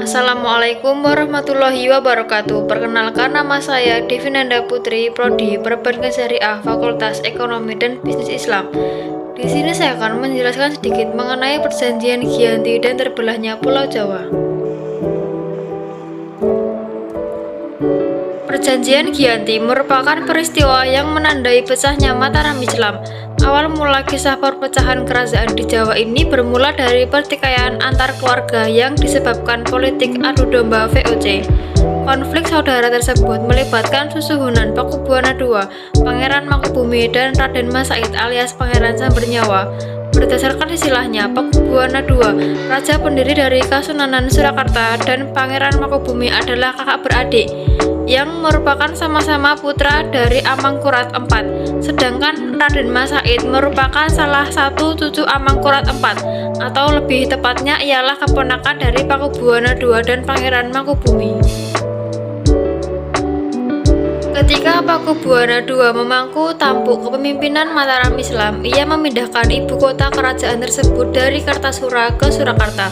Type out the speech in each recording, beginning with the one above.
Assalamualaikum warahmatullahi wabarakatuh. Perkenalkan, nama saya Devinanda Putri, Prodi Perbankan Syariah, Fakultas Ekonomi dan Bisnis Islam. Di sini saya akan menjelaskan sedikit mengenai Perjanjian Giyanti dan terbelahnya Pulau Jawa. Perjanjian Giyanti merupakan peristiwa yang menandai pecahnya Mataram Islam. Awal mula kisah perpecahan kerajaan di Jawa ini bermula dari pertikaian antar keluarga yang disebabkan politik adu domba VOC. Konflik saudara tersebut melibatkan Susuhunan Pakubuwana II, Pangeran Mangkubumi dan Raden Mas Said alias Pangeran Sambernyawa. Berdasarkan istilahnya, Pakubuwana II, raja pendiri dari Kasunanan Surakarta, dan Pangeran Mangkubumi adalah kakak beradik yang merupakan sama-sama putra dari Amangkurat IV, sedangkan Raden Mas Said merupakan salah satu cucu Amangkurat IV, atau lebih tepatnya ialah keponakan dari Pakubuwana II dan Pangeran Mangkubumi. Ketika Pakubuwana II memangku tampuk kepemimpinan Mataram Islam, ia memindahkan ibu kota kerajaan tersebut dari Kartasura ke Surakarta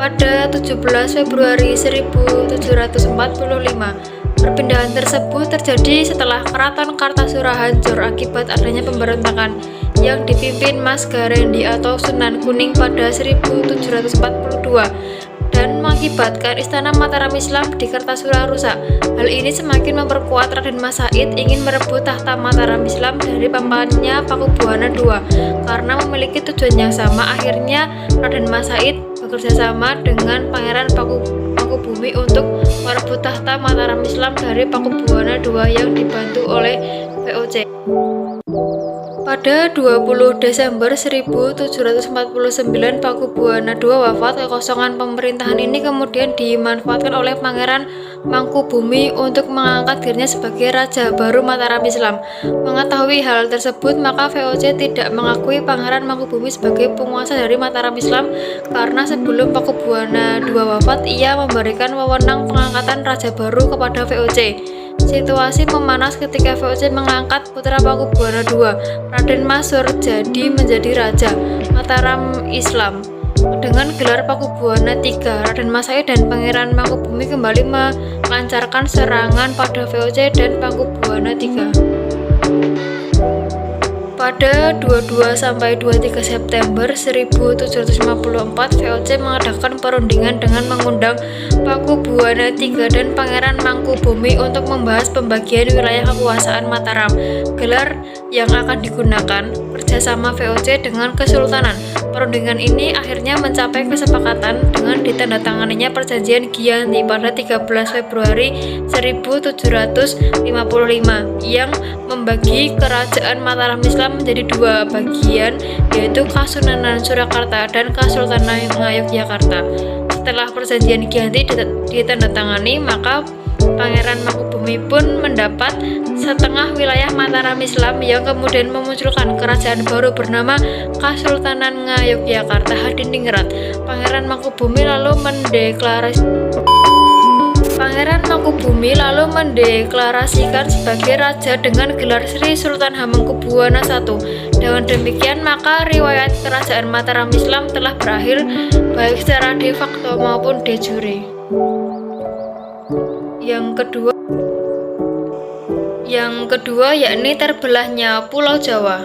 pada 17 Februari 1745. Perpindahan tersebut terjadi setelah Keraton Kartasura hancur akibat adanya pemberontakan yang dipimpin Mas Garendi atau Sunan Kuning pada 1742 dan mengakibatkan istana Mataram Islam di Kartasura rusak. Hal ini semakin memperkuat Raden Mas Said ingin merebut tahta Mataram Islam dari pamannya Pakubuwana II. Karena memiliki tujuan yang sama, akhirnya Raden Mas Said bekerja sama dengan Pangeran Mangkubumi untuk merebut tahta Mataram Islam dari Pakubuwana II yang dibantu oleh VOC. Pada 20 Desember 1749 Pakubuwana II wafat. Kekosongan pemerintahan ini kemudian dimanfaatkan oleh Pangeran Mangkubumi untuk mengangkat dirinya sebagai raja baru Mataram Islam. Mengetahui hal tersebut, maka VOC tidak mengakui Pangeran Mangkubumi sebagai penguasa dari Mataram Islam karena sebelum Pakubuwana II wafat, ia memberikan wewenang pengangkatan raja baru kepada VOC. Situasi memanas ketika VOC mengangkat putra Pakubuwana II, Raden Mas Surjadi, menjadi raja Mataram Islam. Dengan gelar Pakubuwana III, Raden Mas Said dan Pangeran Mangkubumi kembali melancarkan serangan pada VOC dan Pakubuwana III. Pada 22–23 September 1754, VOC mengadakan perundingan dengan mengundang Pakubuwana III dan Pangeran Mangkubumi untuk membahas pembagian wilayah kekuasaan Mataram. Gelar yang akan digunakan kerjasama VOC dengan Kesultanan. Perundingan ini akhirnya mencapai kesepakatan dengan ditandatanganinya Perjanjian Giyanti pada 13 Februari 1755 yang membagi kerajaan Mataram Islam menjadi dua bagian, yaitu Kasunanan Surakarta dan Kesultanan Ngayogyakarta. Setelah Perjanjian Giyanti ditandatangani, maka Pangeran Mangkubumi pun mendapat setengah wilayah Mataram Islam yang kemudian memunculkan kerajaan baru bernama Kesultanan Ngayogyakarta Hadiningrat. Pangeran Mangkubumi lalu mendeklarasikan sebagai raja dengan gelar Sri Sultan Hamengkubuwana I. Dengan demikian, maka riwayat kerajaan Mataram Islam telah berakhir baik secara de facto maupun de jure. Yang kedua yakni terbelahnya Pulau Jawa.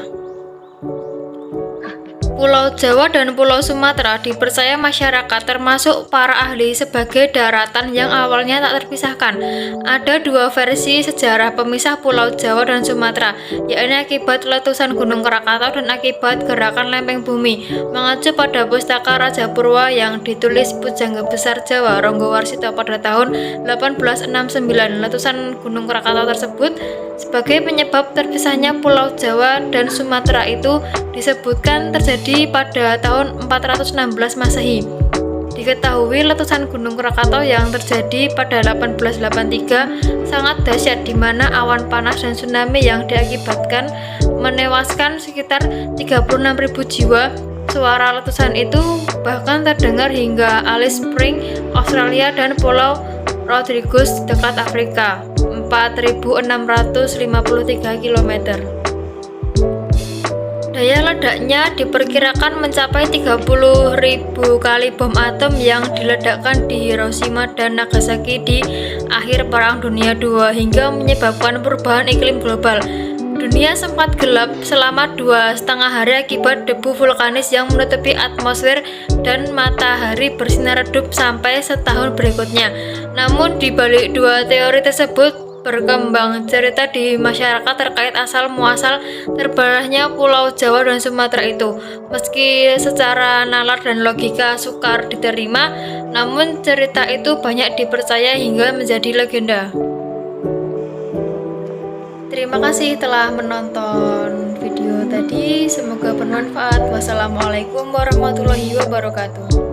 Pulau Jawa dan Pulau Sumatera dipercaya masyarakat termasuk para ahli sebagai daratan yang awalnya tak terpisahkan. Ada dua versi sejarah pemisah Pulau Jawa dan Sumatera, yakni akibat letusan Gunung Krakatau dan akibat gerakan lempeng bumi. Mengacu pada pustaka Raja Purwa yang ditulis Pujangga Besar Jawa Ronggowarsito pada tahun 1869, letusan Gunung Krakatau tersebut sebagai penyebab terpisahnya Pulau Jawa dan Sumatera itu disebutkan terjadi pada tahun 416 Masehi. Diketahui letusan Gunung Krakatau yang terjadi pada 1883 sangat dahsyat, di mana awan panas dan tsunami yang diakibatkan menewaskan sekitar 36.000 jiwa. Suara letusan itu bahkan terdengar hingga Alice Springs, Australia, dan Pulau Rodrigues dekat Afrika, 4.653 km. Daya ledaknya diperkirakan mencapai 30.000 kali bom atom yang diledakkan di Hiroshima dan Nagasaki di akhir Perang Dunia II hingga menyebabkan perubahan iklim global. Dunia sempat gelap selama 2,5 hari akibat debu vulkanis yang menutupi atmosfer dan matahari bersinar redup sampai setahun berikutnya. Namun di balik dua teori tersebut berkembang cerita di masyarakat terkait asal-muasal terbelahnya Pulau Jawa dan Sumatera itu. Meski secara nalar dan logika sukar diterima, namun cerita itu banyak dipercaya hingga menjadi legenda. Terima kasih telah menonton video tadi, semoga bermanfaat. Wassalamualaikum warahmatullahi wabarakatuh.